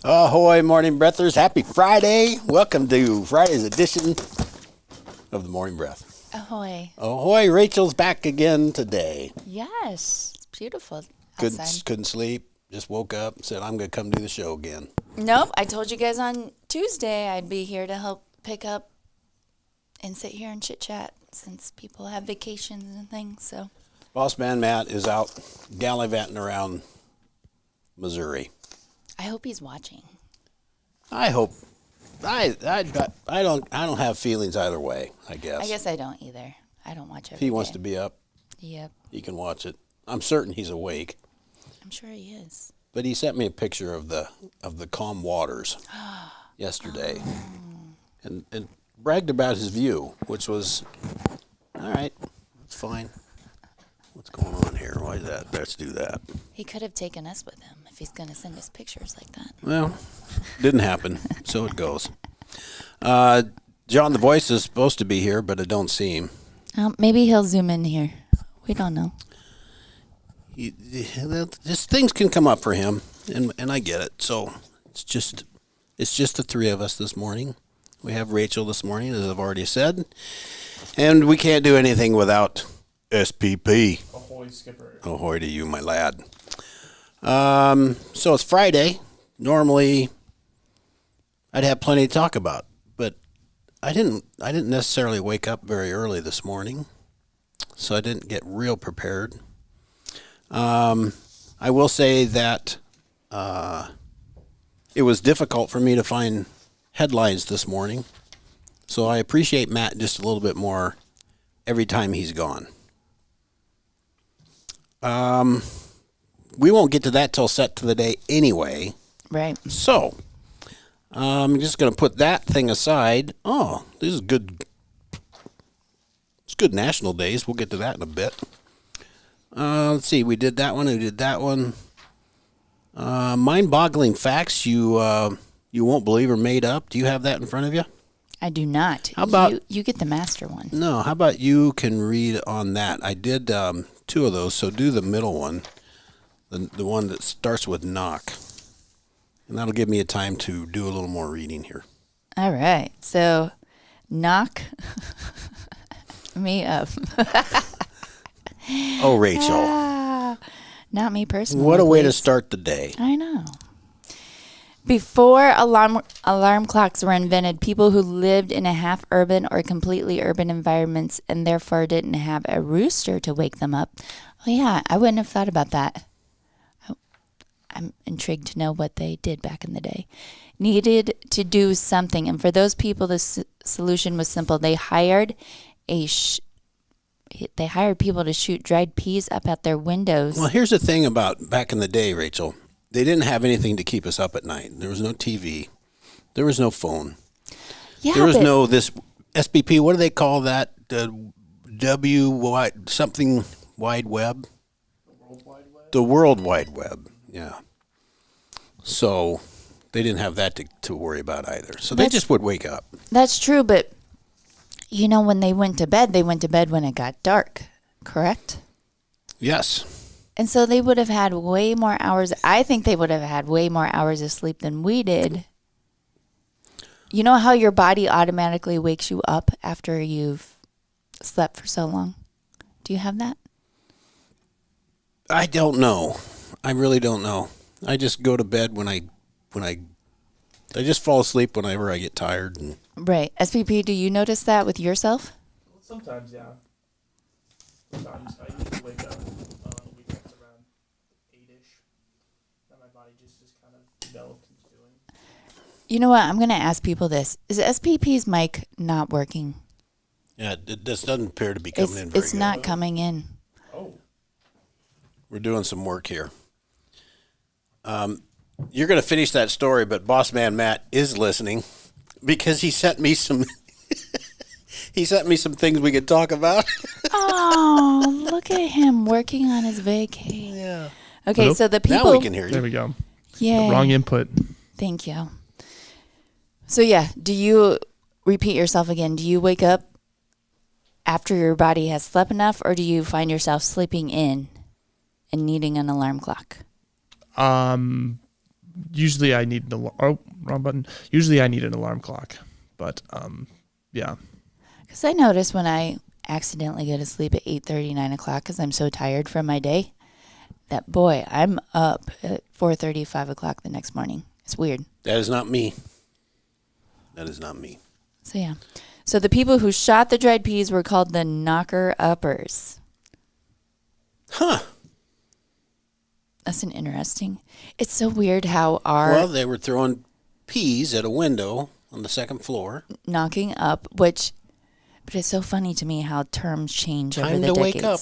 Ahoy, morning breathers. Happy Friday. Welcome to Friday's edition of the Morning Breath. Ahoy. Ahoy, Rachel's back again today. Yes, it's beautiful Couldn't sleep. Just woke up, said, I'm going to come do the show again. Nope, I told you guys on Tuesday I'd be here to help pick up and sit here and chit-chat since people have vacations and things, so. Boss man Matt is out gallivanting around Missouri. I hope he's watching. I hope. I don't have feelings either way, I guess. I guess I don't either. I don't watch every If he wants day. to be up, Yep, he can watch it. I'm certain he's awake. I'm sure he is. But he sent me a picture of the calm waters yesterday, and bragged about his view, which was all right. It's fine. What's going on here? Why is that? Let's do that. He could have taken us with him if he's going to send us pictures like that. Well, didn't happen. So it goes. John the Voice is supposed to be here, but I don't see him. Maybe he'll zoom in here. We don't know. Just things can come up for him, and I get it. So it's just the three of us this morning. We have Rachel this morning, as I've already said, and we can't do anything without SPP. Ahoy, Skipper. Ahoy to you, my lad. So it's Friday. Normally, I'd have plenty to talk about, but I didn't necessarily wake up very early this morning, so I didn't get real prepared. I will say that it was difficult for me to find headlines this morning, so I appreciate Matt just a little bit more every time he's gone. We won't get to that till set to the day anyway. Right. So, I'm just going to put that thing aside. Oh, this is good. It's good national days. We'll get to that in a bit. Let's see. We did that one. We did that one. Mind-boggling facts you won't believe are made up. Do you have that in front of you? I do not. How about you get the master one? No. How about you can read on that? I did two of those, so do the middle one, the one that starts with knock, and that'll give me a time to do a little more reading here. All right. So, knock me up. Oh, Rachel. Not me personally. What a way to please. start the day. I know. Before alarm clocks were invented, people who lived in a half-urban or completely urban environments and therefore didn't have a rooster to wake them up. Oh, yeah, I wouldn't have thought about that. I'm intrigued to know what they did back in the day. Needed to do something, and for those people, the solution was simple. They hired people to shoot dried peas up at their windows. Well, here's the thing about back in the day, Rachel. They didn't have anything to keep us up at night. There was no TV. There was no phone. Yeah, there was but no this SPP. What do they call that? Something wide web. The World Wide Web. The World Wide Web. Yeah. So they didn't have that to worry about either. So they just would wake up. That's true, but you know, when they went to bed when it got dark, correct? Yes. And so they would have had way more hours. I think they would have had way more hours of sleep than we did. You know how your body automatically wakes you up after you've slept for so long? Do you have that? I don't know. I really don't know. I just go to bed when I just fall asleep whenever I get tired. And Right. SPP, do you notice that with yourself? Sometimes, yeah. Sometimes I usually wake up on weekends around 8-ish. And my body just is kind of developed into doing. You know what? I'm going to ask people this. Is SPP's mic not working? yeah, this doesn't appear to be coming in very It's good. not coming in. Oh. We're doing some work here. You're going to finish that story, but Boss Man Matt is listening because he sent me some. He sent me some things we could talk about. Oh, look at him working on his vacay. Yeah. Okay, Hello? so the people. Now we can hear There you. we go. Yeah. Wrong input. Thank you. So yeah, do you repeat yourself again? Do you wake up after your body has slept enough, or do you find yourself sleeping in and needing an alarm clock? usually I need an alarm. Oh, wrong button. Usually I need an alarm clock, but yeah. Because I notice when I accidentally go to sleep at 8:30, 9 o'clock because I'm so tired from my day, that boy, I'm up at 4:30, 5 o'clock the next morning. It's weird. That is not me. That is not me. So, yeah. So the people who shot the dried peas were called the knocker-uppers. Huh. That's an interesting. It's so weird how Well, they were throwing peas at a window on the second floor. knocking up, but it's so funny to me how terms change over Time the to decades. wake up.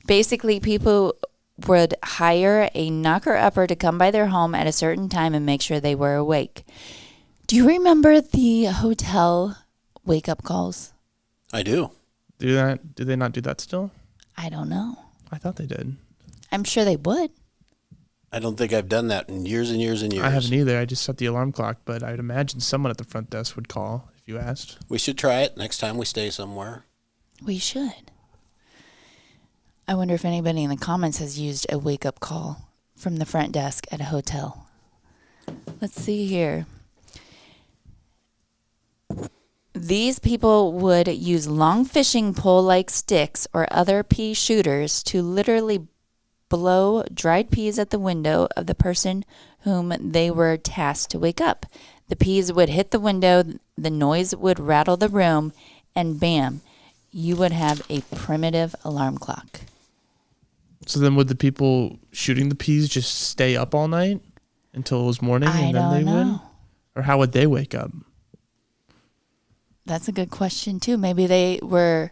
Basically, people would hire a knocker-upper to come by their home at a certain time and make sure they were awake. Do you remember the hotel wake-up calls? I do. Do they not do that still? I don't know. I thought they did. I'm sure they would. I don't think I've done that in years and years and years. I haven't either. I just set the alarm clock, but I'd imagine someone at the front desk would call if you asked. We should try it next time we stay somewhere. We should. I wonder if anybody in the comments has used a wake-up call from the front desk at a hotel. Let's see here. These people would use long fishing pole-like sticks or other pea shooters to literally blow dried peas at the window of the person whom they were tasked to wake up. The peas would hit the window, the noise would rattle the room, and bam, you would have a primitive alarm clock. So then would the people shooting the peas just stay up all night until it was morning I and then they don't would? know. Or how would they wake up? That's a good question, too. Maybe they were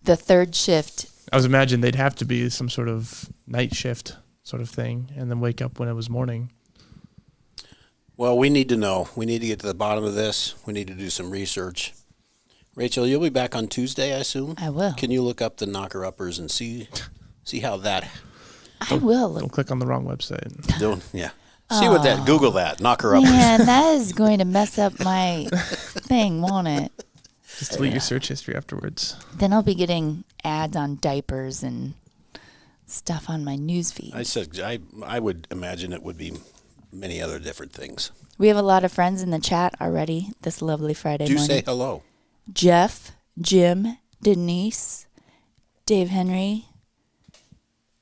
the third shift. I was imagining they'd have to be some sort of night shift sort of thing and then wake up when it was morning. Well, we need to know. We need to get to the bottom of this. We need to do some research. Rachel, you'll be back on Tuesday, I assume? I will. Can you look up the knocker-uppers and see how that... I will. Don't click on the wrong website. Yeah. See what that... Google that. Knocker-uppers. Man, that is going to mess up my thing, won't it? Just delete your search history afterwards. Then I'll be getting ads on diapers and stuff on my news feed. I would imagine it would be many other different things. We have a lot of friends in the chat already this lovely Friday Do morning. say hello. Jeff, Jim, Denise, Dave Henry,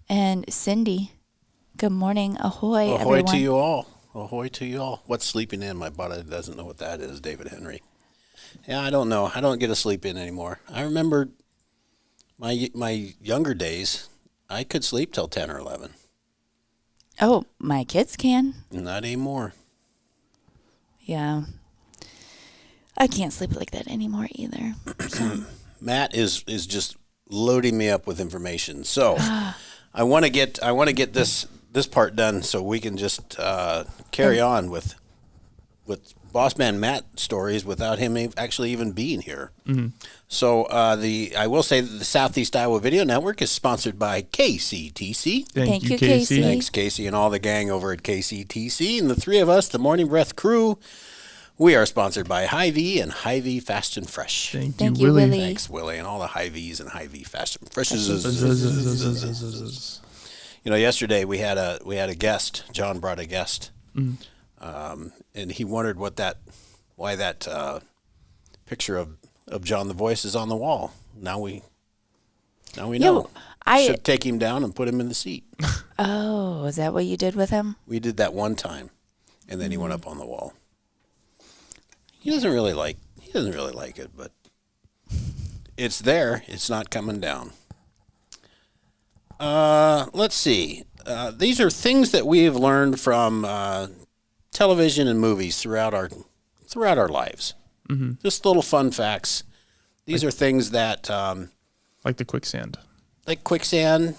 and Cindy. Good morning. Ahoy, Ahoy everyone. to you all. Ahoy to you all. What's sleeping in? My body doesn't know what that is, David Henry. Yeah, I don't know. I don't get to sleep in anymore. I remember my younger days, I could sleep till 10 or 11. Oh, my kids can. Not anymore. Yeah. I can't sleep like that anymore either. Matt is just loading me up with information. So I want to get this part done so we can just carry on with Boss Man Matt stories without him actually even being here. Mm-hmm. So I will say that the Southeast Iowa Video Network is sponsored by KCTC. Thank you, Casey. Thanks, Casey, and all the gang over at KCTC. And the three of us, the Morning Breath crew, we are sponsored by Hy-Vee and Hy-Vee Fast and Fresh. Thank you, Willie. Thanks, Willie, and all the Hy-Vees and Hy-Vee Fast and Freshes. You know, yesterday we had a guest. John brought a guest, and he wondered why that picture of John the Voice is on the wall. Now we know. Should take him down and put him in the seat. Oh, is that what you did with him? We did that one time, and then he went up on the wall. He doesn't really like it, but it's there. It's not coming down. Let's see. These are things that we have learned from television and movies throughout our lives. Mm-hmm. Just little fun facts. These are things that like the quicksand. Like quicksand.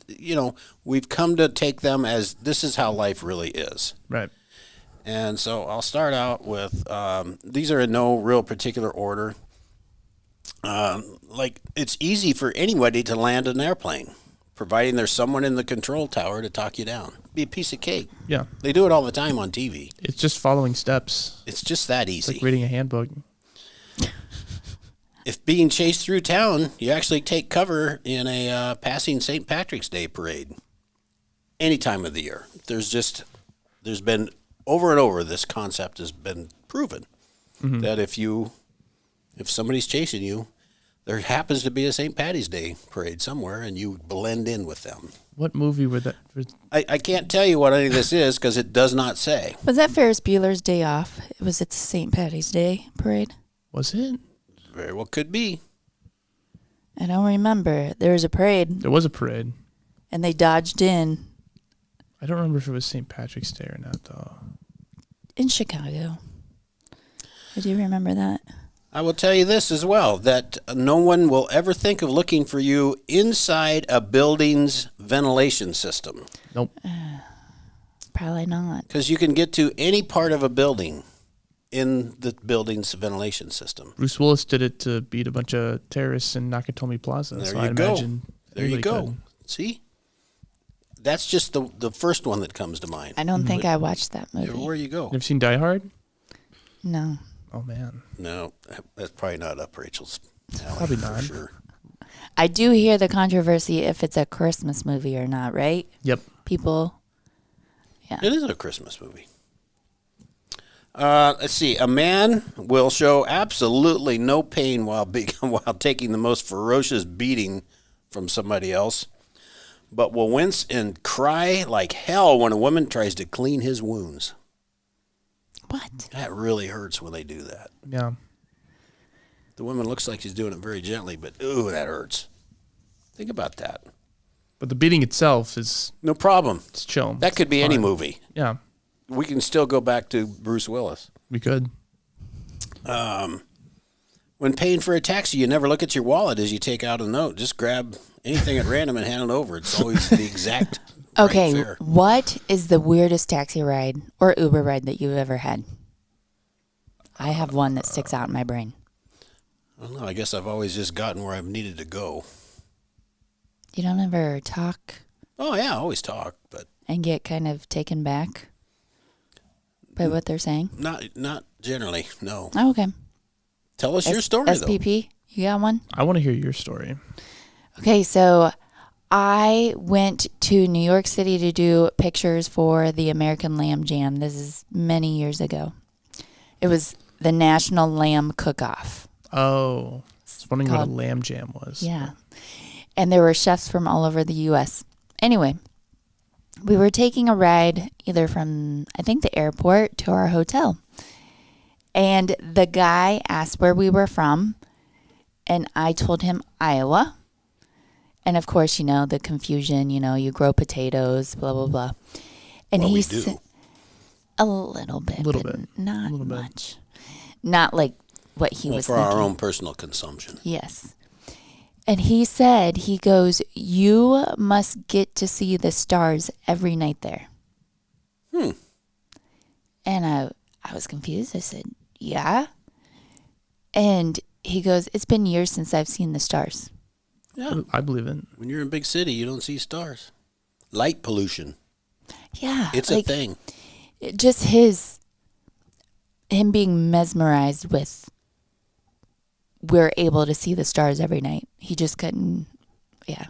You know, we've come to take them as this is how life really is. Right. And so I'll start out with, these are in no real particular order. Like, it's easy for anybody to land an airplane, providing there's someone in the control tower to talk you down. Be a piece of cake. Yeah. They do it all the time on TV. It's just following steps. It's just that easy. It's like reading a handbook. If being chased through town, you actually take cover in a passing St. Patrick's Day parade. Any time of the year. There's just there's been over and over this concept has been proven that if somebody's chasing you, there happens to be a St. Patty's Day parade somewhere, and you blend in with them. What movie were that? I can't tell you what any of this is because it does not say. Was that Ferris Bueller's Day Off? It was its St. Patty's Day parade. Was it? Very well could be. I don't remember. There was a parade, There was a parade. and they dodged in I don't remember if it was St. Patrick's Day or not, though. in Chicago. I do remember that. I will tell you this as well, that no one will ever think of looking for you inside a building's ventilation system. Nope. Probably not. Because you can get to any part of a building in the building's ventilation system. Bruce Willis did it to beat a bunch of terrorists in Nakatomi Plaza. There so you I'd go. imagine There you everybody go. could. See? That's just the first one that comes to mind. I don't think I watched that movie. Where you go? You ever seen Die Hard? No. Oh, man. No, that's probably not up Rachel's alley. Probably for not. Sure. I do hear the controversy if it's a Christmas movie or not, right? Yep. People. It is a Christmas movie. Let's see. A man will show absolutely no pain while taking the most ferocious beating from somebody else, but will wince and cry like hell when a woman tries to clean his wounds. What? That really hurts when they do that. Yeah. The woman looks like she's doing it very gently, but ooh, that hurts. Think about that. But the beating itself is No problem. it's chill. That could be It's any fine. movie. Yeah, We can still go back to Bruce Willis. we could. When paying for a taxi, you never look at your wallet as you take out a note. Just grab anything at random and hand it over. It's always the exact right Okay, fare. what is the weirdest taxi ride or Uber ride that you've ever had? I have one that sticks out in my brain. I don't know. I guess I've always just gotten where I've needed to go. You don't ever talk Oh, yeah, I always talk, but and get kind of taken back by what they're saying? not generally, no. Oh, okay. Tell us your story, though. SPP, you got one? I want to hear your story. Okay, so I went to New York City to do pictures for the American Lamb Jam. This is many years ago. It was the National Lamb Cook-Off. Oh, I was wondering what a called- lamb jam was. Yeah. And there were chefs from all over the U.S. Anyway, we were taking a ride either from, I think, the airport to our hotel. And the guy asked where we were from. And I told him Iowa. And of course, you know, the confusion, you know, you grow potatoes, blah, blah, blah. And Well, he we said, do. a little bit. A little but bit. Not A little bit. much. Not like what he Well, was for thinking. our own personal consumption. Yes. And he said, he goes, you must get to see the stars every night there. And I was confused. I said, yeah. And he goes, it's been years since I've seen the stars. Yeah. I believe it. When you're in big city, you don't see stars. Light pollution. Yeah. It's like, a thing. Just him being mesmerized with, we're able to see the stars every night. He just couldn't, yeah.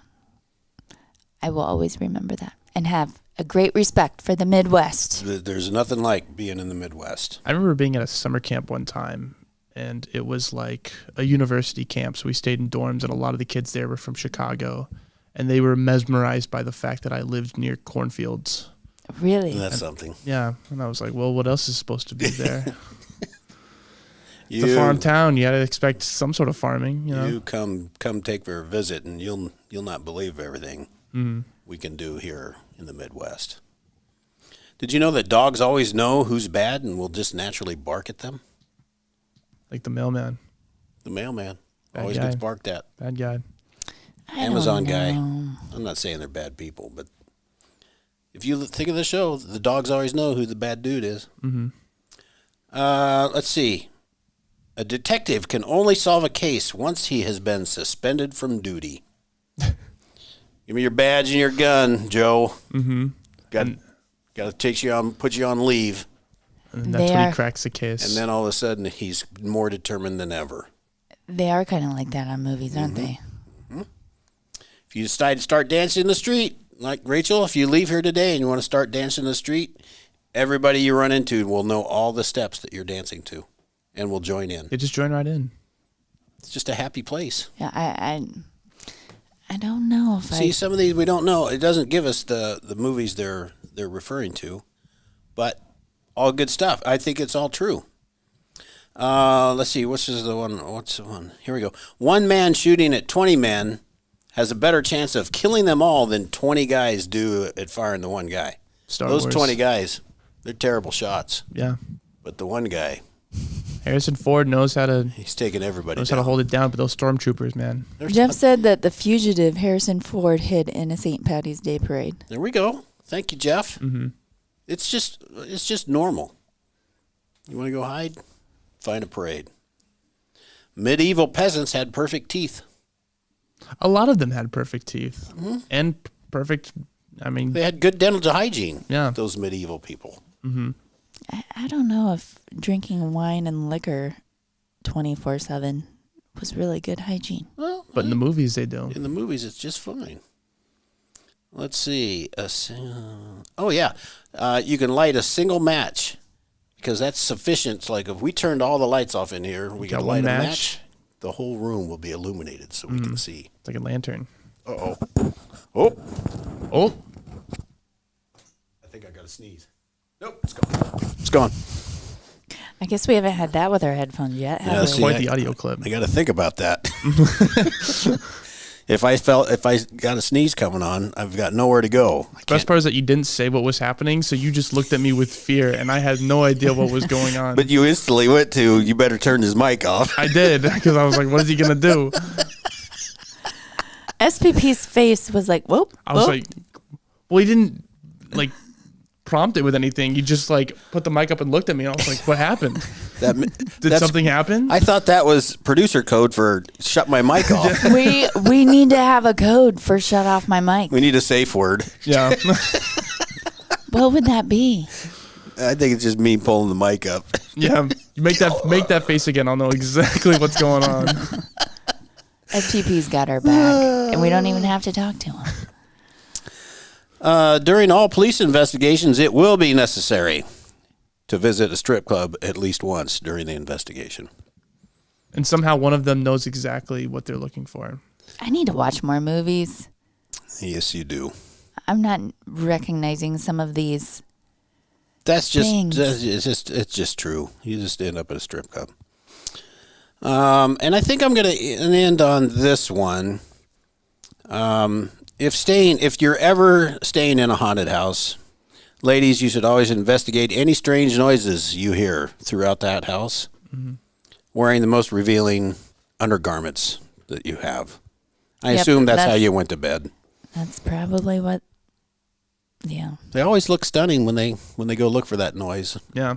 I will always remember that and have a great respect for the Midwest. There's nothing like being in the Midwest. I remember being at a summer camp one time, and it was like a university camp. So we stayed in dorms, and a lot of the kids there were from Chicago, and they were mesmerized by the fact that I lived near cornfields. Really? That's something. Yeah, and I was like, well, what else is supposed to be there? It's You, a farm town. You got to expect some sort of farming, you know? you come take for a visit, and you'll not believe everything we can do here in the Midwest. Did you know that dogs always know who's bad and will just naturally bark at them? Like the mailman, The mailman Bad always guy. gets barked at. bad guy. I Amazon don't guy. know. I'm not saying they're bad people, but if you think of the show, the dogs always know who the bad dude is. Mm-hmm. Let's see. A detective can only solve a case once he has been suspended from duty. Give me your badge and your gun, Joe. Mm-hmm. Got to put you on leave, And that's They when are- he cracks the case. and then all of a sudden he's more determined than ever. They are kind of like that on movies, aren't they? If you decide to start dancing in the street, like Rachel, if you leave here today and you want to start dancing in the street, Everybody you run into will know all the steps that you're dancing to and will join in. They just join right in. It's just a happy place. Yeah, I don't know if See, some of these we don't know. It doesn't give us the movies they're referring to, but all good stuff. I think it's all true. Let's see. What's the one? Here we go. One man shooting at 20 men has a better chance of killing them all than 20 guys do at firing the one guy. Star Those Wars. 20 guys, they're terrible shots. Yeah. But the one guy, Harrison Ford knows how to he's taking everybody how to down. hold it down, but those stormtroopers, man. Jeff said that the fugitive Harrison Ford hid in a St. Patty's Day parade. There we go. Thank you, Jeff. Mm-hmm. It's just normal. You want to go hide? Find a parade. Medieval peasants had perfect teeth. A lot of them had perfect teeth and perfect. I mean, They had good dental hygiene. Yeah. Those medieval people. I don't know if drinking wine and liquor 24/7 was really good hygiene. Well, but in the movies they do. in the movies, it's just fine. Let's see. Oh, yeah. You can light a single match because that's sufficient. Like if we turned all the lights off in here, we Got could one light a match. match. The whole room will be illuminated so we can see. It's like a lantern. Uh-oh. Oh. Oh, I think I got to sneeze. Nope, it's gone. It's gone. I guess we haven't had that with our headphones yet, have Yeah, we? see, quite I- the audio clip. I got to think about that. If I got a sneeze coming on, I've got nowhere to go. Best part is that you didn't say what was happening, so you just looked at me with fear, and I had no idea what was going on. But you instantly went to, you better turn his mic off. I did, because I was like, what is he going to do? SPP's face was like, whoop. I was whoop. like, well, he didn't, like, prompt it with anything. He just, like, put the mic up and looked at me, and I was like, what happened? Did something happen? I thought that was producer code for shut my mic off. we need to have a code for shut off my mic. We need a safe word. Yeah. What would that be? I think it's just me pulling the mic up. Yeah. You make that face again. I'll know exactly what's going on. SPP's got our back, and we don't even have to talk to him. During all police investigations, it will be necessary to visit a strip club at least once during the investigation. And somehow one of them knows exactly what they're looking for. I need to watch more movies. Yes, you do. I'm not recognizing some of these. It's Things. just true. You just end up at a strip club. And I think I'm going to end on this one. If you're ever staying in a haunted house, ladies, you should always investigate any strange noises you hear throughout that house, wearing the most revealing undergarments that you have. I Yep, assume that's how that's- you went to bed. That's probably what. Yeah. They always look stunning when they go look for that noise. Yeah.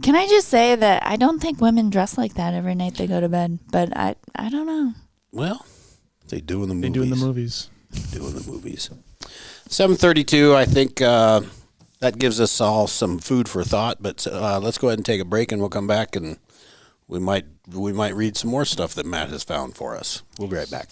Can I just say that I don't think women dress like that every night they go to bed, but I don't know. Well, they do in the They movies. do in the movies. They do in the movies. 7:32. I think that gives us all some food for thought. But let's go ahead and take a break, and we'll come back and we might read some more stuff that Matt has found for us. We'll be right back.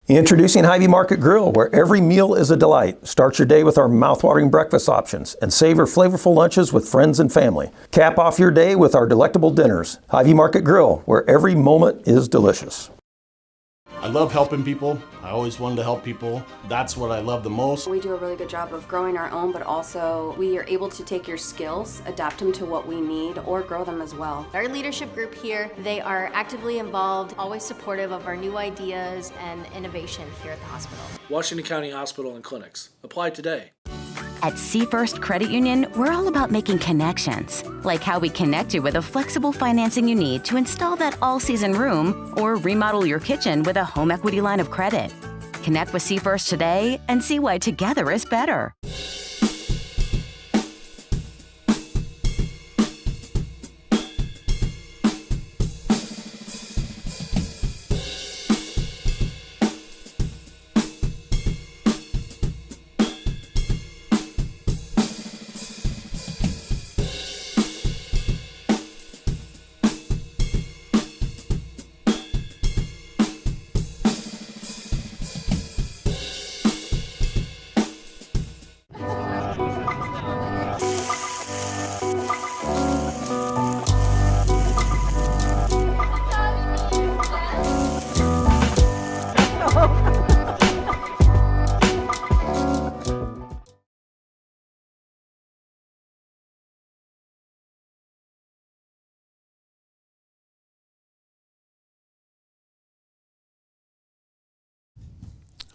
Introducing Hy-Vee Market Grill, where every meal is a delight. Start your day with our mouthwatering breakfast options and savor flavorful lunches with friends and family. Cap off your day with our delectable dinners. Hy-Vee Market Grill, where every moment is delicious. I love helping people. I always wanted to help people. That's what I love the most. We do a really good job of growing our own, but also we are able to take your skills, adapt them to what we need, or grow them as well. Our leadership group here, they are actively involved, always supportive of our new ideas and innovation here at the hospital. Washington County Hospital and Clinics. Apply today. At SeaFirst Credit Union, we're all about making connections, like how we connect you with a flexible financing you need to install that all-season room or remodel your kitchen with a home equity line of credit. Connect with SeaFirst today and see why together is better.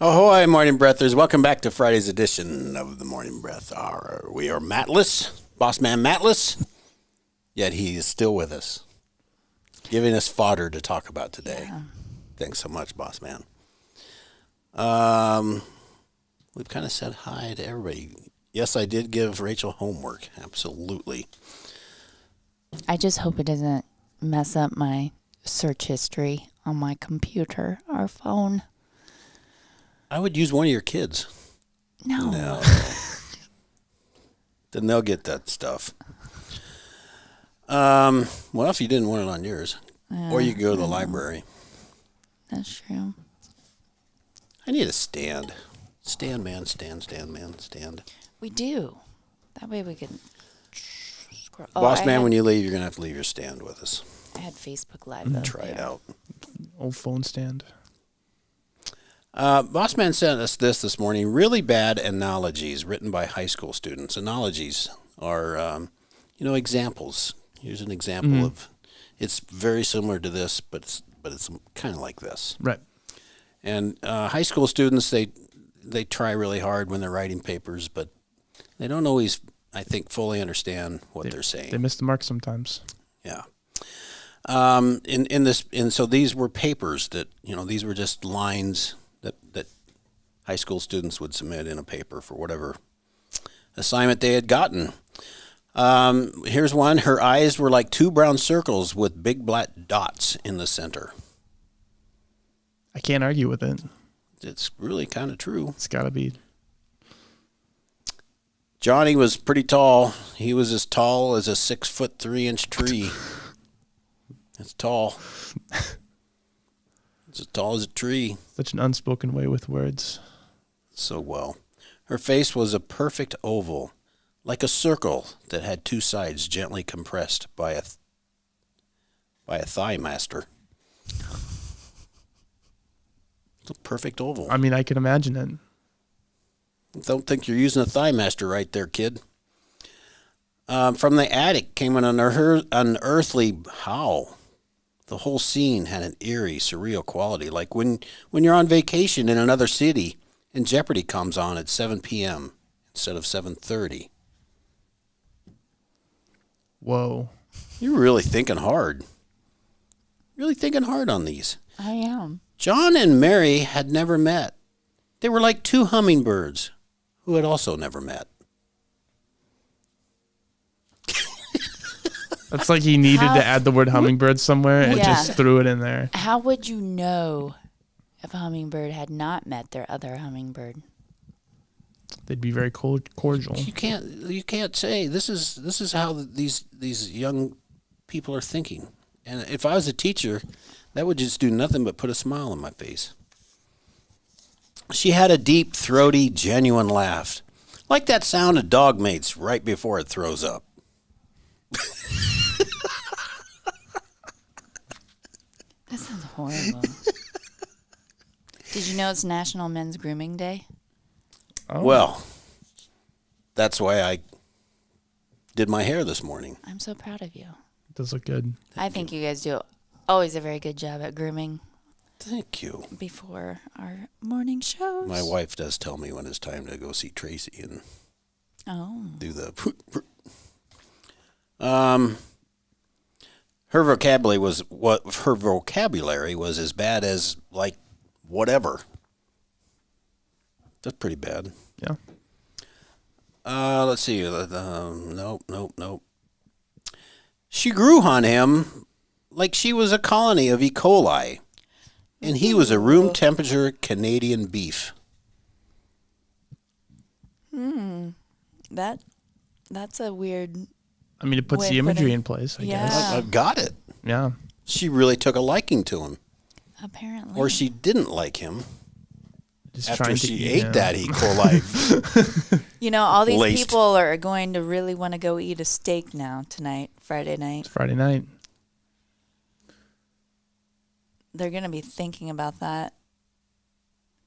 Ahoy, Morning Breathers. Welcome back to Friday's edition of the Morning Breath. We are Mattless, Boss Man Mattless, yet he is still with us, giving us fodder to talk about today. Yeah. Thanks so much, Boss Man. We've kind of said hi to everybody. Yes, I did give Rachel homework. Absolutely. I just hope it doesn't mess up my search history on my computer or phone. I would use one of your kids. No. Then they'll get that stuff. Well, if you didn't want it on yours. Or you could go to the library. That's true. I need a stand. Stand, man. Stand, man. Stand. We do. That way we can scroll. Boss man, when you leave, you're going to have to leave your stand with us. I had Facebook Live. Though, Try it out. Old phone stand. Boss man sent us this morning. Really bad analogies written by high school students. Analogies are, examples. Here's an example of. It's very similar to this, but it's kind of like this. Right. And high school students, they try really hard when they're writing papers, but they don't always, I think, fully understand what they're saying. They miss the mark sometimes. Yeah. So these were papers that, these were just lines that high school students would submit in a paper for whatever assignment they had gotten. Here's one. Her eyes were like two brown circles with big black dots in the center. I can't argue with it. It's really kind of true. It's got to be. Johnny was pretty tall. He was as tall as a 6'3" tree. That's tall. It's as tall as a tree. Such an unspoken way with words. So well. Her face was a perfect oval, like a circle that had two sides gently compressed by a thigh master. It's a perfect oval. I mean, I can imagine it. Don't think you're using a thigh master right there, kid. From the attic came an unearthly howl. The whole scene had an eerie, surreal quality, like when you're on vacation in another city and Jeopardy comes on at 7 p.m. instead of 7:30. Whoa. You're really thinking hard. Really thinking hard on these. I am. John and Mary had never met. They were like two hummingbirds who had also never met. That's like he needed to add the word hummingbird somewhere and just threw it in there. How would you know if a hummingbird had not met their other hummingbird? They'd be very cordial. You can't say this is how these young people are thinking. And if I was a teacher, that would just do nothing but put a smile on my face. She had a deep, throaty, genuine laugh, like that sound a dog makes right before it throws up. That sounds horrible. Did you know it's National Men's Grooming Day? Oh. Well, that's why I did my hair this morning. I'm so proud of you. It does look good. I think you guys do always a very good job at grooming. Thank you. Before our morning shows. My wife does tell me when it's time to go see Tracy and do the. Her vocabulary was as bad as like whatever. That's pretty bad. Yeah. Let's see. Nope. She grew on him like she was a colony of E. coli, and he was a room temperature Canadian beef. That's a weird. I mean, it puts the imagery in place, I guess. I've got it. Yeah. She really took a liking to him. Apparently. Or she didn't like him. Just after trying to she eat ate him. that E. coli. All these Laced. people are going to really want to go eat a steak now tonight, Friday night. It's Friday night. They're going to be thinking about that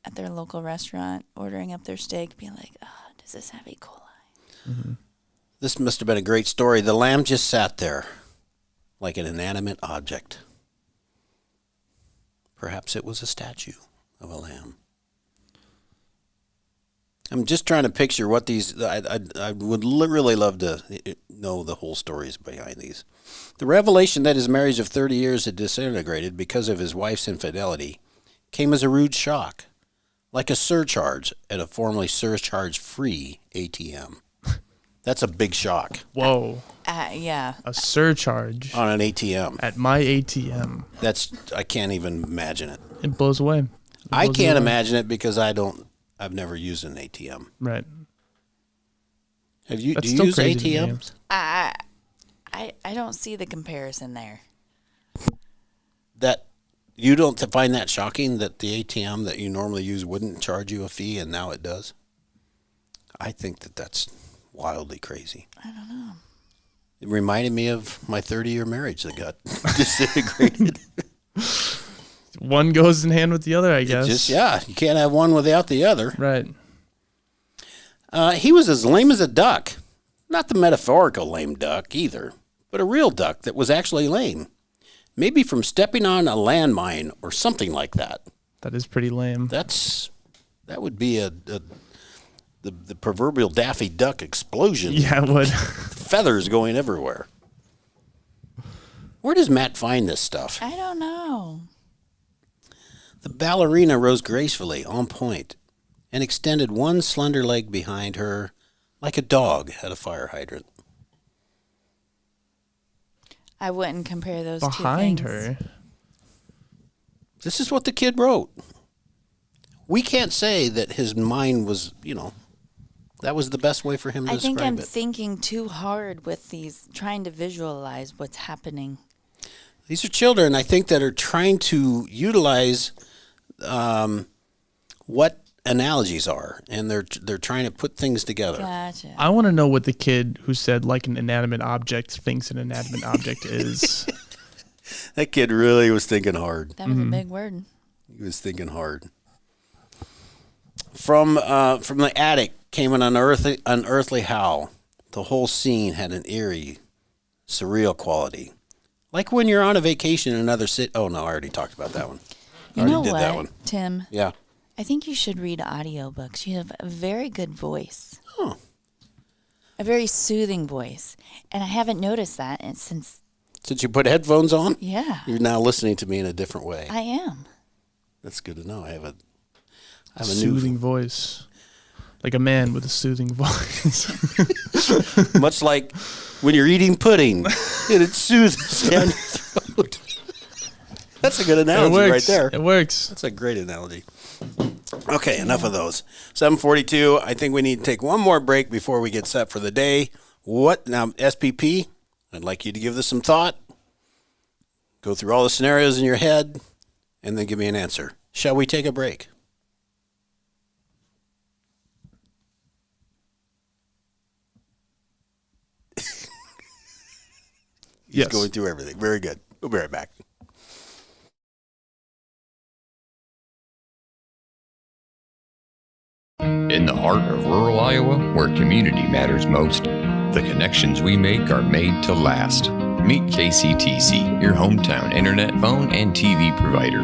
at their local restaurant, ordering up their steak, being like, does this have E. coli? Mm-hmm. This must have been a great story. The lamb just sat there like an inanimate object. Perhaps it was a statue of a lamb. I'm just trying to picture what these. I would really love to know the whole stories behind these. The revelation that his marriage of 30 years had disintegrated because of his wife's infidelity came as a rude shock, like a surcharge at a formerly surcharge-free ATM. That's a big shock. Whoa. Yeah. A surcharge on an ATM. At my ATM. I can't even imagine it. It blows away. I can't imagine it because I've never used an ATM. Right. Do you That's still use crazy to me. ATMs? I don't see the comparison there. That you don't find that shocking that the ATM that you normally use wouldn't charge you a fee and now it does? I think that's wildly crazy. I don't know. It reminded me of my 30-year marriage that got disintegrated. One goes in hand with the other, I guess. You can't have one without the other. Right. He was as lame as a duck. Not the metaphorical lame duck either, but a real duck that was actually lame. Maybe from stepping on a landmine or something like that. That is pretty lame. That would be the proverbial Daffy Duck explosion. Yeah, it would. Feathers going everywhere. Where does Matt find this stuff? I don't know. The ballerina rose gracefully, on point, and extended one slender leg behind her like a dog at a fire hydrant. I wouldn't compare those behind two things. her. This is what the kid wrote. We can't say that his mind was, that was the best way for him to I think describe I'm it. thinking too hard with these, trying to visualize what's happening. These are children, I think, that are trying to utilize what analogies are, and they're trying to put things together. Gotcha. I want to know what the kid who said like an inanimate object thinks an inanimate object is. That kid really was thinking hard. That was a big word. He was thinking hard. From the attic came an unearthly howl. The whole scene had an eerie, surreal quality. Like when you're on a vacation in another city. Oh, no, I already talked about that one. You know did what, that one. Tim? Yeah. I think you should read audiobooks. You have a very good voice. Oh. A very soothing voice. And I haven't noticed that since you put headphones on? Yeah. You're now listening to me in a different way. I am. That's good to know. I have a soothing voice. Like a man with a soothing voice. Much like when you're eating pudding and it soothes down your throat. That's a good analogy right there. It works. That's a great analogy. Okay, enough of those. 7:42. I think we need to take one more break before we get set for the day. What now, SPP? I'd like you to give this some thought. Go through all the scenarios in your head, and then give me an answer. Shall we take a break? He's going through everything. Very good. We'll be right back. In the heart of rural Iowa, where community matters most, the connections we make are made to last. Meet KCTC, your hometown internet, phone, and TV provider.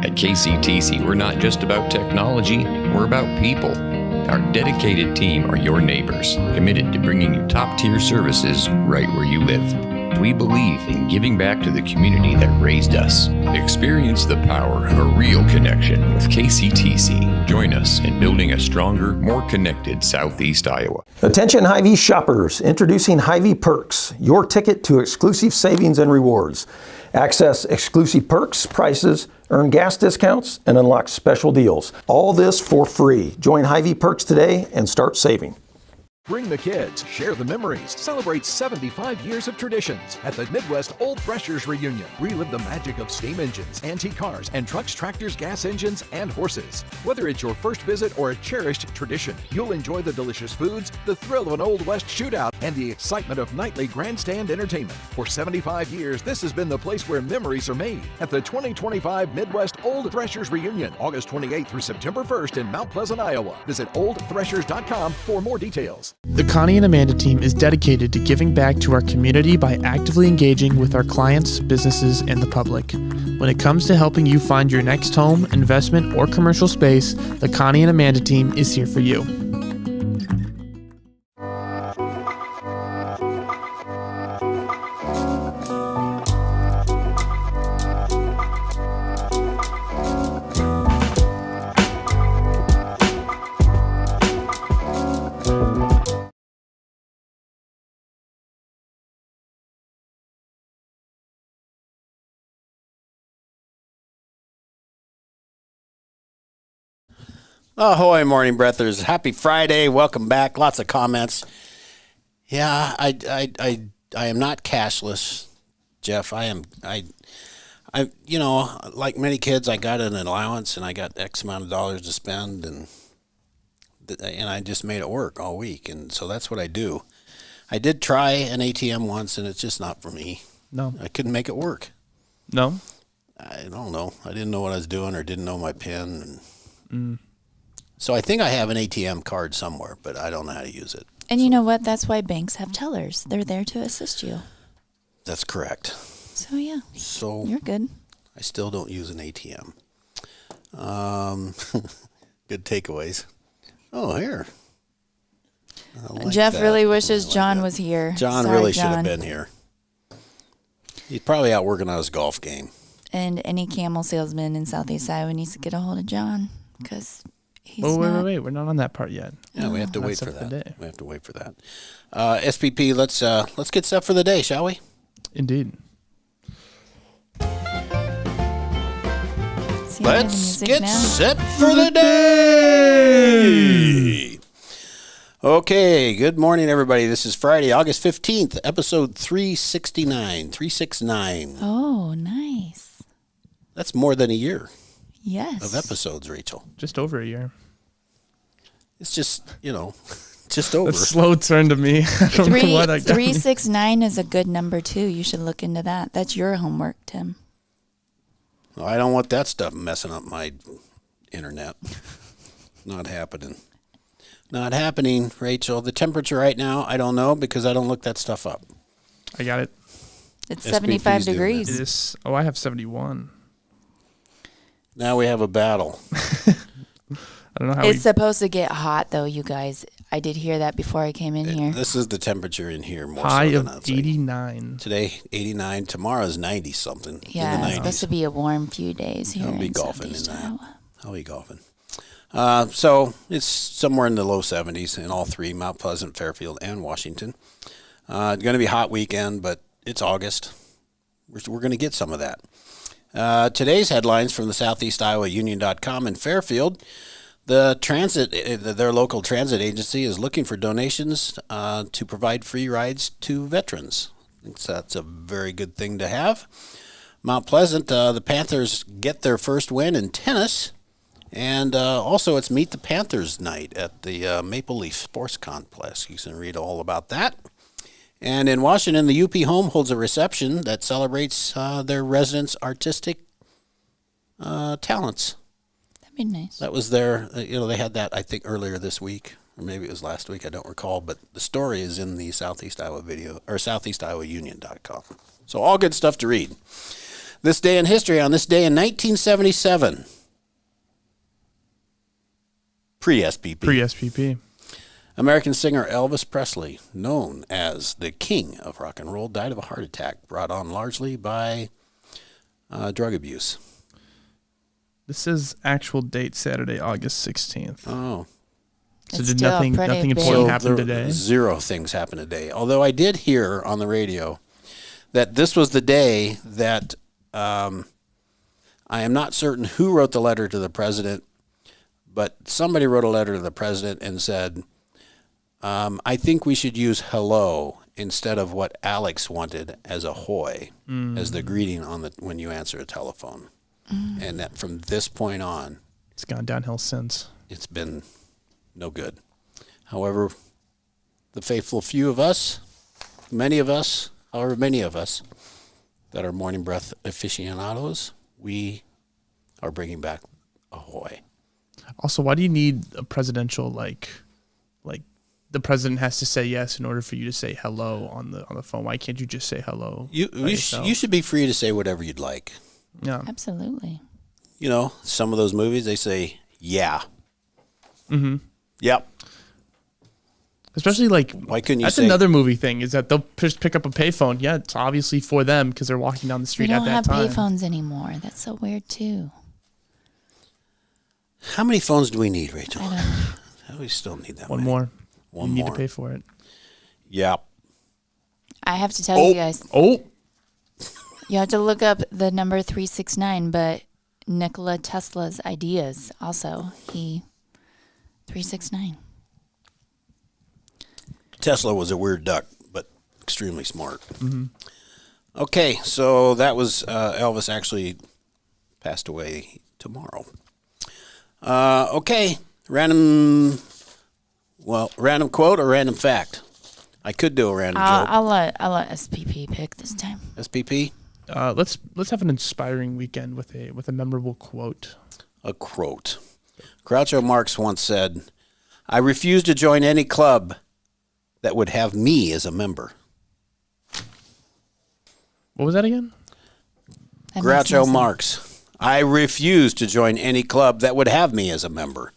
At KCTC, we're not just about technology, we're about people. Our dedicated team are your neighbors, committed to bringing you top-tier services right where you live. We believe in giving back to the community that raised us. Experience the power of a real connection with KCTC. Join us in building a stronger, more connected Southeast Iowa. Attention Hy-Vee shoppers, introducing Hy-Vee Perks, your ticket to exclusive savings and rewards. Access exclusive perks, prices, earn gas discounts, and unlock special deals. All this for free. Join Hy-Vee Perks today and start saving. Bring the kids, share the memories, celebrate 75 years of traditions at the Midwest Old Threshers Reunion. Relive the magic of steam engines, antique cars, and trucks, tractors, gas engines, and horses. Whether it's your first visit or a cherished tradition, you'll enjoy the delicious foods, the thrill of an Old West shootout, and the excitement of nightly grandstand entertainment. For 75 years, this has been the place where memories are made at the 2025 Midwest Old Threshers Reunion, August 28th through September 1st in Mount Pleasant, Iowa. Visit oldthreshers.com for more details. The Connie and Amanda team is dedicated to giving back to our community by actively engaging with our clients, businesses, and the public. When it comes to helping you find your next home, investment, or commercial space, the Connie and Amanda team is here for you. Ahoy, morning breathers. Happy Friday. Welcome back. Lots of comments. Yeah, I am not cashless, Jeff. I you know, like many kids, I got an allowance and I got X amount of dollars to spend, and I just made it work all week. And so that's what I do. I did try an ATM once, and it's just not for me. No. I couldn't make it work. No? I don't know. I didn't know what I was doing or didn't know my PIN. So I think I have an ATM card somewhere, but I don't know how to use it. And you know what? That's why banks have tellers. They're there to assist you. That's correct. So, yeah. So you're good. I still don't use an ATM. Good takeaways. Oh, here. I like Jeff that. really wishes I like John that. was here. John Sorry, really should have John. been here. He's probably out working on his golf game. And any camel salesman in Southeast Iowa needs to get a hold of John because he's Oh, not. wait. We're not on that part yet. Yeah, we have to wait That's for up to that. day. We have to wait for that. SPP, let's get set for the day, shall we? Indeed. See, I have Let's music get now. set for the day. Okay, good morning, everybody. This is Friday, August 15th, episode 369. Oh, nice. That's more than a year Yes. of episodes, Rachel. Just over a year. It's just, just over. A slow turn to me. I don't know what I got. 369 is a good number too. You should look into that. That's your homework, Tim. I don't want that stuff messing up my internet. Not happening. Not happening, Rachel. The temperature right now, I don't know because I don't look that stuff up. I got it. It's SPP's 75 doing degrees. It is. Oh, I have 71. Now we have a battle. I don't know how It's supposed to get hot though, you guys. I did hear that before I came in here. This is the temperature in here more high so of than outside. 89. Today, 89. Tomorrow's 90 something. Yeah, in the it's 90s. supposed to be a warm few days here. I'll be in golfing in Southeast that. Iowa. I'll be golfing. So it's somewhere in the low 70s in all three, Mount Pleasant, Fairfield, and Washington. It's going to be a hot weekend, but it's August. We're going to get some of that. Today's headlines from the Southeast Iowa Union.com in Fairfield. Their local transit agency is looking for donations to provide free rides to veterans. I think that's a very good thing to have. Mount Pleasant, the Panthers get their first win in tennis. And also it's Meet the Panthers night at the Maple Leaf Sports Complex. You can read all about that. And in Washington, the UP Home holds a reception that celebrates their residents' artistic talents. That'd be nice. That was their, they had that, I think, earlier this week, or maybe it was last week, I don't recall, but the story is in the Southeast Iowa video, or SoutheastIowaUnion.com. So all good stuff to read. This day in history, on this day in 1977, pre-SPP. Pre-SPP. American singer Elvis Presley, known as the King of Rock and Roll, died of a heart attack brought on largely by drug abuse. This is actual date Saturday, August 16th. Oh. So It's did still nothing pretty big. important happen there- today? Zero things happened today. Although I did hear on the radio that this was the day that I am not certain who wrote the letter to the president, but somebody wrote a letter to the president and said, I think we should use hello instead of what Alex wanted as ahoy as the greeting when you answer a telephone. And that from this point on, It's gone downhill since. it's been no good. However, the faithful few of us, however many of us that are morning breath aficionados, we are bringing back ahoy. Also, why do you need a presidential like the president has to say yes in order for you to say hello on the phone? Why can't you just say hello? You should be free to say whatever you'd like. Yeah. Absolutely. Some of those movies, they say, yeah. Mm-hmm. Yep. Especially why couldn't you that's say? another movie thing is that they'll just pick up a payphone. Yeah, it's obviously for them because they're walking down the We street don't at have that time. payphones anymore. That's so weird too. How many phones do we need, Rachel? I don't know. We still need that One many. more. One you more. need to pay for it. Yep. I have to tell you guys. Oh. You have to look up the number 369, but Nikola Tesla's ideas also. He 369. Tesla was a weird duck, but extremely smart. Mm-hmm. Okay, so that was Elvis actually passed away tomorrow. Okay, random quote or random fact? I could do a random joke. I'll let SPP pick this time. SPP? Let's have an inspiring weekend with a memorable quote. A quote. Groucho Marx once said, "I refuse to join any club that would have me as a member." What was that again? Groucho Marx. "I refuse to join any club that would have me as a member."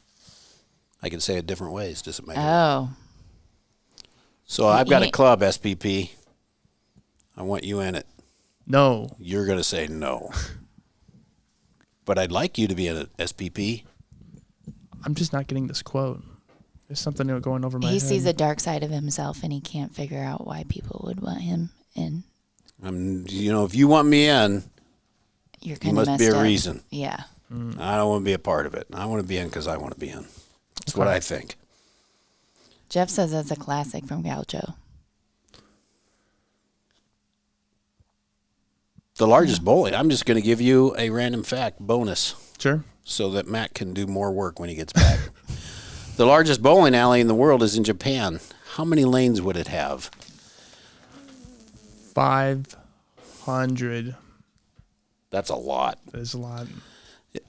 I can say it different ways. Does it make Oh. So I've got a club, SPP. I want you in it. No. You're going to say no. But I'd like you to be in an SPP. I'm just not getting this quote. There's something going over my head. He sees a dark side of himself, and he can't figure out why people would want him in. If you want me in, You're there kind of must be messed a up. reason. Yeah. I don't want to be a part of it. I want to be in because I want to be in. That's what I think. Jeff says that's a classic from Groucho. The largest bowling. I'm just going to give you a random fact bonus. Sure. So that Matt can do more work when he gets back. The largest bowling alley in the world is in Japan. How many lanes would it have? 500. That's a lot. That is a lot.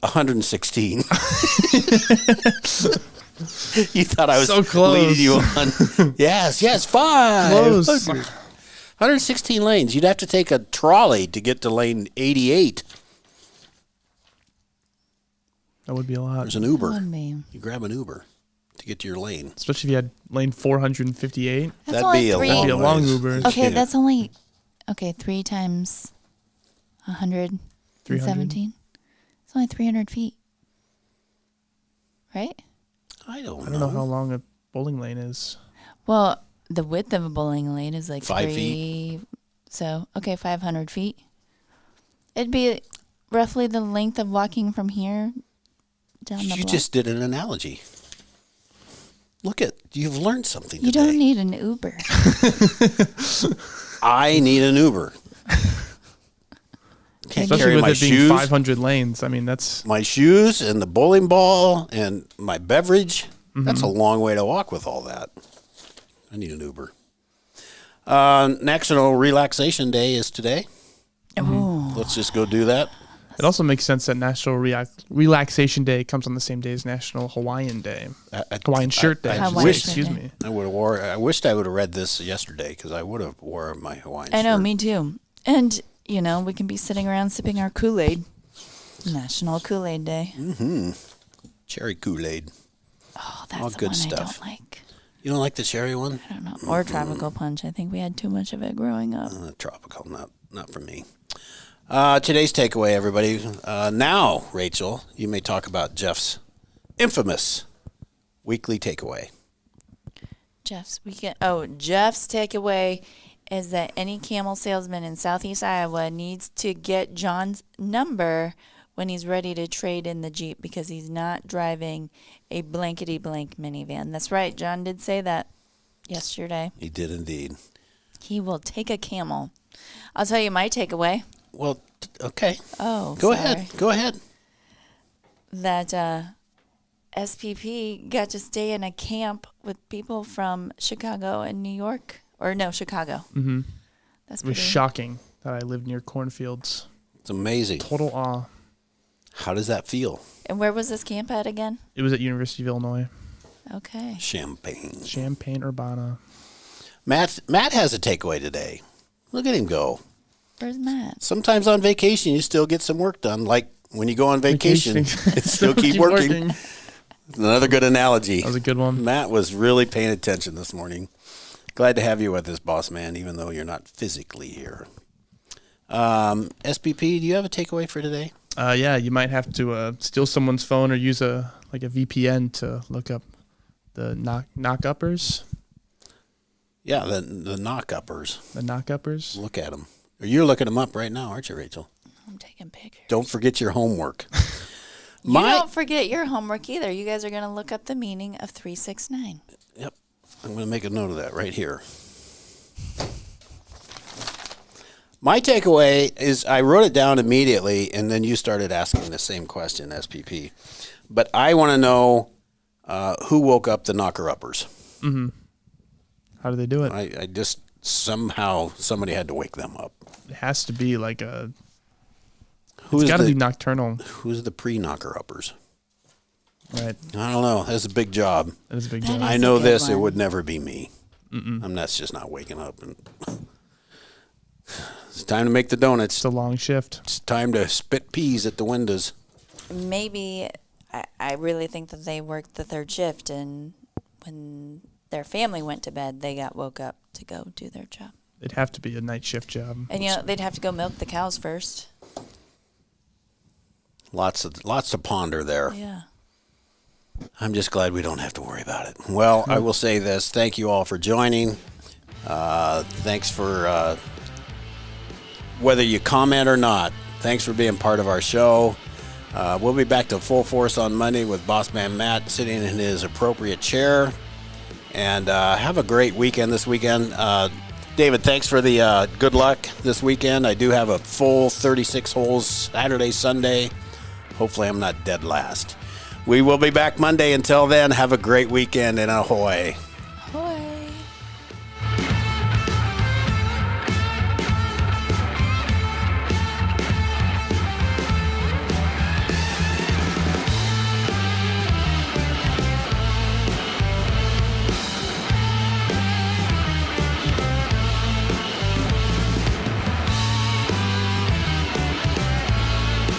116. You thought I was so close. leading you on. Yes, 5. Close. 116 lanes. You'd have to take a trolley to get to lane 88. That would be a lot. There's an Uber. Would be. You grab an Uber to get to your lane. Especially if you had lane 458. That's only three. That'd be a long Uber. Okay, that's only 3 times 117. It's only 300 feet, right? I don't know how long a bowling lane is. Well, the width of a bowling lane is like 5 3 feet. So 500 feet. It'd be roughly the length of walking from here down the You block. just did an analogy. Look you've learned something You today. don't need an Uber. I need an Uber. Can't Especially carry with my it being shoes, 500 lanes. I mean, that's... my shoes and the bowling ball and my beverage. Mm-hmm. That's a long way to walk with all that. I need an Uber. National Relaxation Day is today. Oh. Let's just go do that. It also makes sense that National Relaxation Day comes on the same day as National Hawaiian Day. Hawaiian Shirt Day. I Excuse me. I wished I would have read this yesterday because I would have wore my Hawaiian I know, shirt. me too. And, we can be sitting around sipping our Kool-Aid. National Kool-Aid Day. Mm-hmm. Cherry Kool-Aid. Oh, that's all the good one stuff. I don't like. You don't like the cherry one? I don't know. Or tropical punch. I think we had too much of it growing up. Tropical, not for me. Today's takeaway, everybody. Now, Rachel, you may talk about Jeff's infamous weekly takeaway. Jeff's takeaway is that any camel salesman in Southeast Iowa needs to get John's number when he's ready to trade in the Jeep because he's not driving a blankety-blank minivan. That's right. John did say that yesterday. He did indeed. He will take a camel. I'll tell you my takeaway. Well, okay. Oh, Go sorry. ahead. Go ahead. That SPP got to stay in a camp with people from Chicago and New York. Or no, Chicago. Mm-hmm. That's it was pretty shocking that I lived near cornfields. It's amazing. Total awe. How does that feel? And where was this camp at again? It was at University of Illinois. Okay. Champaign-Urbana. Matt has a takeaway today. Look at him go. Where's Matt? Sometimes on vacation, you still get some work done. Like when you go on vacation, still keep working. Another good analogy. That was a good one. Matt was really paying attention this morning. Glad to have you with us, boss man, even though you're not physically here. SPP, do you have a takeaway for today? Yeah, you might have to steal someone's phone or use a VPN to look up the knock-uppers. Yeah, the knock-uppers. The knock-uppers. Look at them. You're looking them up right now, aren't you, Rachel? I'm taking pictures. Don't forget your homework. You don't forget your homework either. You guys are going to look up the meaning of 369. Yep. I'm going to make a note of that right here. My takeaway is I wrote it down immediately, and then you started asking the same question, SPP. But I want to know who woke up the knocker-uppers. Mm-hmm. How do they do it? I just somehow somebody had to wake them up. It has to be like a. It's got to be nocturnal. Who's the pre-knocker-uppers? Right. I don't know. That's a big job. That is a big job. I know this. It would never be me. That's just not waking up. And it's time to make the donuts. It's a long shift. It's time to spit peas at the windows. Maybe I really think that they worked the third shift, and when their family went to bed, they got woke up to go do their job. It'd have to be a night shift job. And they'd have to go milk the cows first. Lots to ponder there. Yeah. I'm just glad we don't have to worry about it. Well, I will say this. Thank you all for joining. Thanks for, whether you comment or not, thanks for being part of our show. We'll be back to full force on Monday with Boss Man Matt sitting in his appropriate chair. And have a great weekend this weekend. David, thanks for the good luck this weekend. I do have a full 36 holes Saturday, Sunday. Hopefully I'm not dead last. We will be back Monday. Until then, have a great weekend and ahoy.